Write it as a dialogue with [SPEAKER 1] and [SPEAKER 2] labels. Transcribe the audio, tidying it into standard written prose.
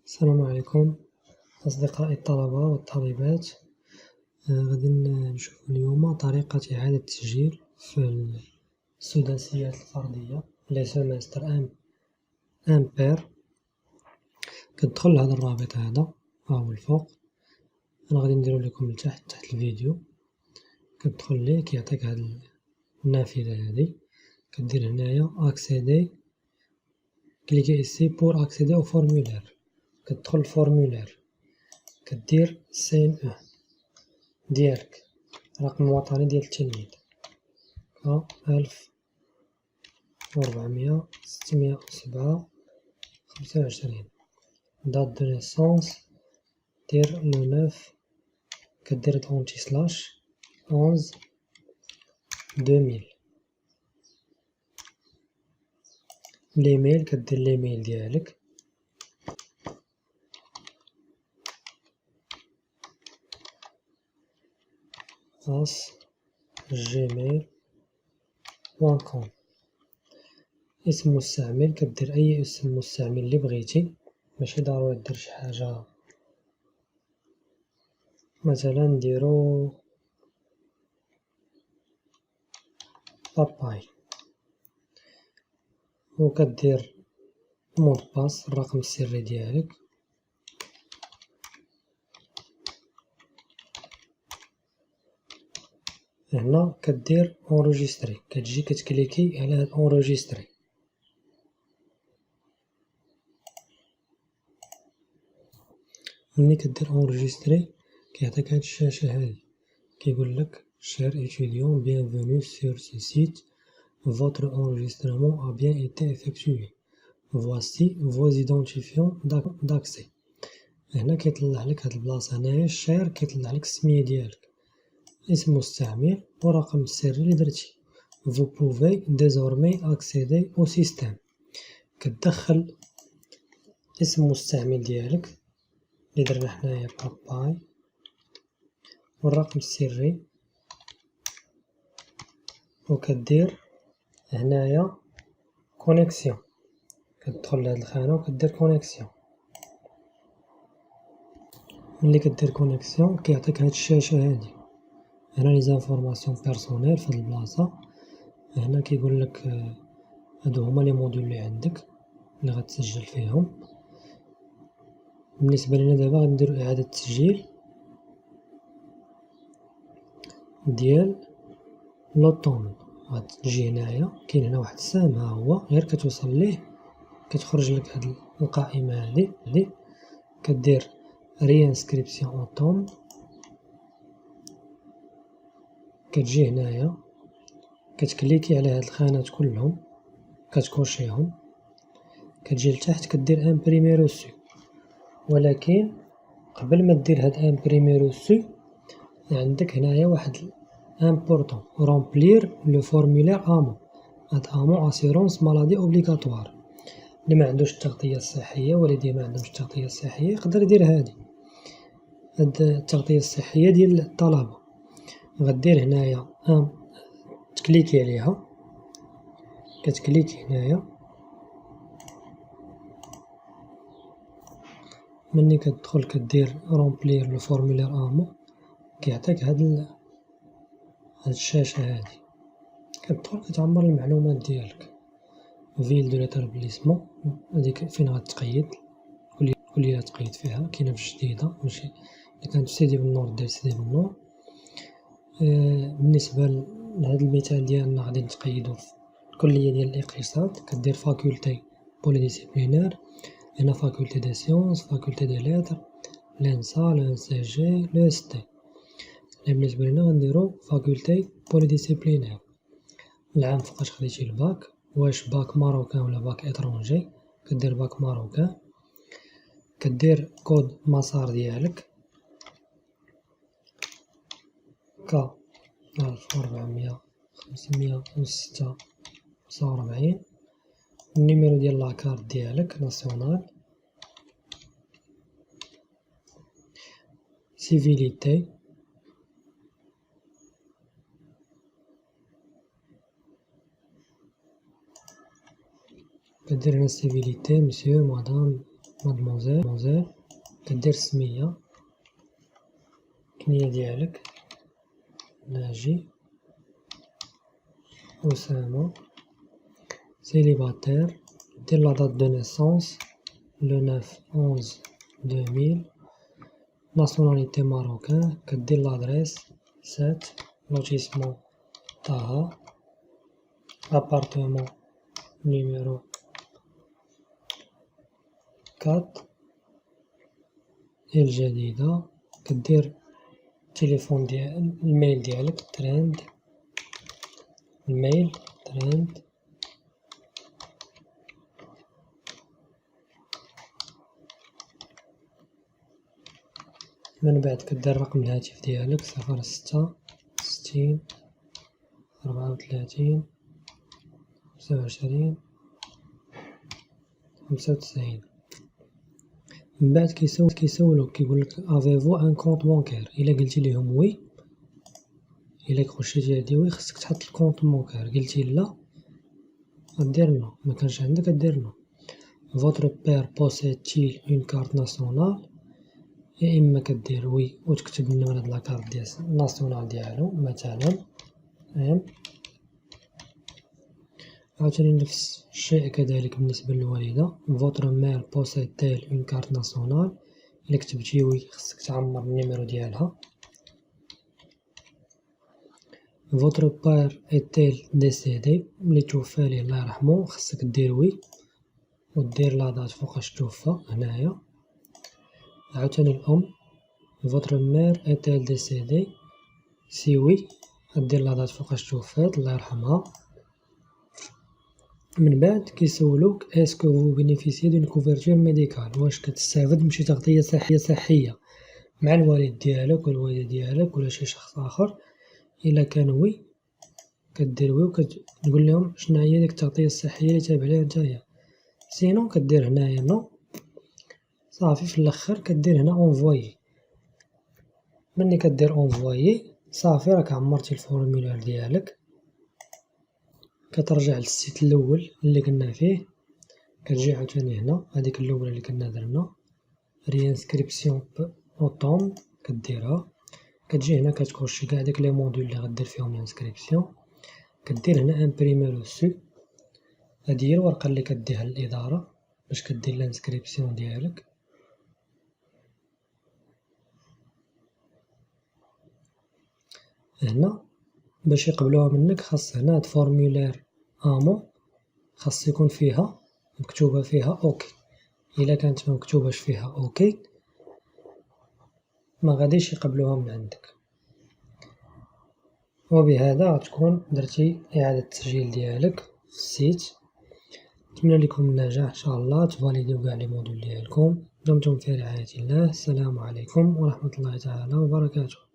[SPEAKER 1] السلام عليكم أصدقائي الطلبة والطالبات. غادي نشوفو اليوم طريقة إعادة التسجيل في السداسيات الفردية لي سمستر امبير. كتدخل لهذا الرابط هذا هاهو الفوق، أنا غادي نديرو لكم تحت الفيديو. كتدخل ليه كيعطيك هاد النافذة هادي، كدير هنايا أكسيدي، كليكي إيسي بور أكسيدي أو فورمولير. كتدخل الفورمولير، كدير سين أو ديالك، الرقم الوطني ديال التلميذ 1400 607 25، دات دو نيسونس دير لو 9، كدير أونتي سلاش 11 2000. ليميل كدير ليميل ديالك، @gmail.com. اسم مستعمل كدير أي اسم مستعمل اللي بغيتي، ماشي ضروري دير شي حاجة، مثلا نديرو باباي، وكدير مود باس الرقم السري ديالك. هنا كدير اونجستري، كتجي كتكليكي على هاد اونجستري. ملي كدير اونجستري كيعطيك هاد الشاشة هادي، كيقولك cher étudiant, bienvenue sur ce site, votre enregistrement a bien été effectué, voici vos identifiants d'accès. هنا كيطلع لك هاد البلاصة هنايا الشير، كيطلع لك السمية ديالك، اسم مستعمل ورقم السري اللي درتي. Vous pouvez désormais accéder au système. كتدخل اسم مستعمل ديالك اللي درنا حنايا باباي والرقم السري، وكدير هنايا كونيكسيون، كتدخل لهاد الخانة وكدير كونيكسيون. ملي كدير كونيكسيون كيعطيك هاد الشاشة هادي، هنا لي زانفورماسيون بيرسونيل في هاد البلاصة. هنا كيقولك هادو هما لي موديول اللي عندك اللي غتسجل فيهم. بالنسبة لنا دابا غنديرو إعادة تسجيل ديال لوطون. غتجي هنايا كاين هنا واحد السهم، ها هو غير كتوصل ليه كتخرج لك هاد القائمة هادي، كدير ريانسكريبسيون اوتوم، كتجي هنايا كتكليكي على هاد الخانات كلهم كتكوشيهم، كتجي لتحت كدير امبريمي روسو. ولكن قبل ما دير هاد امبريمي روسو عندك هنايا واحد امبورطون، رومبلير لو فورمولير امون. هاد امون اسيرونس مالادي اوبليغاتوار. اللي ما عندوش التغطية الصحية، والديه ما عندهمش التغطية الصحية، يقدر يدير هاد التغطية الصحية ديال الطلبة. غدير هنايا تكليكي عليها، كتكليكي هنايا، ملي كتدخل كدير رومبلير لو فورمولير امون كيعطيك هاد الشاشة هادي. كتدخل كتعمر المعلومات ديالك، فيل دو ليتابليسمون هاديك فين غتقيد، الكلية تقيد فيها، كاينة في الجديدة ماشي اللي كانت في سيدي بنور دير سيدي بنور. بالنسبة لهاد المثال ديالنا غادي نتقيدو في الكلية ديال الاقتصاد، كدير فاكولتي بولي ديسيبلينير، هنا فاكولتي دي سيونس، فاكولتي دي ليتر، لانسا، لان سي جي، لو اس تي. بالنسبة لنا غنديرو فاكولتي بولي ديسيبلينير. العام فوقاش خديتي الباك، واش باك ماروكان ولا باك اترونجي، كدير باك ماروكان، كدير كود مسار ديالك ك 1400 546، النيميرو ديال لاكارت ديالك ناسيونال، سيفيليتي، كدير هنا سيفيليتي مسيو مدام مادموزيل، كدير السمية الكنية ديالك ناجي، أسامة، سيليباتير، دير لا دات دو نيسونس لو 9/11/2000، ناسيوناليتي ماروكان، كدير لادريس 7 لوتيسمون طه، ابارتمون نيميرو 4 الجديدة، كدير التليفون ديال الميل ديالك ترند، الميل ترند، من بعد كدير رقم الهاتف ديالك 06 60 34 25 95. من بعد كيسولوك كيقولك افيفو ان كونط بونكير، الا قلتي ليهم وي، الا خشيتي هادي وي خصك تحط الكونط بونكير، قلتي لا غدير نو، مكانش عندك غدير نو. فوتر بير بوسيد-تيل اون كارت ناسيونال، يا اما كدير وي وتكتب النمرة د لاكارت ديال الناسيونال ديالو مثلا ام. عاوتاني نفس الشيء كذلك بالنسبة للوالدة، فوتر مير بوسيد-تيل اون كارت ناسيونال، الا كتبتي وي خصك تعمر النيميرو ديالها. فوتر بير ايتيل ديسيدي، ملي توفى ليه الله يرحمو خصك دير وي ودير لا دات فوقاش توفى هنايا. عاوتاني الأم، فوتر مير ايتيل ديسيدي، سي وي غدير لا دات فوقاش توفات الله يرحمها. من بعد كيسولوك اسكو فو بينيفيسيي دون كوفرتور ميديكال، واش كتستافد من شي تغطية صحية مع الوالد ديالك والوالدة ديالك ولا شي شخص آخر. إلا كان وي كدير وي وكتقول لهم شناهي ديك التغطية الصحية لي تابع ليها نتايا، سينو كدير هنايا نو صافي. في الآخر كدير هنا اونفوايي، ملي كدير اونفوايي صافي راك عمرتي الفورمولير ديالك. كترجع للسيت الأول اللي كنا فيه، كتجي عاوتاني هنا هاديك الأولى اللي كنا درنا ريانسكريبسيون اوتوم كديرها، كتجي هنا كتخشي كاع داك لي موديل اللي غدير فيهم الانسكريبسيون، كدير هنا امبريمي روسو، هادي هي الورقة اللي كديها للإدارة باش كدير الانسكريبسيون ديالك. هنا باش يقبلوها منك خاص هنا هاد فورمولير امو خاص يكون فيها مكتوبة فيها اوكي، الا كانت مكتوباش فيها اوكي ما غاديش يقبلوها من عندك. وبهذا غتكون درتي إعادة التسجيل ديالك في السيت. نتمنى لكم النجاح إن شاء الله، تفاليديو كاع لي موديل ديالكم. دمتم في رعاية الله، السلام عليكم ورحمة الله تعالى وبركاته.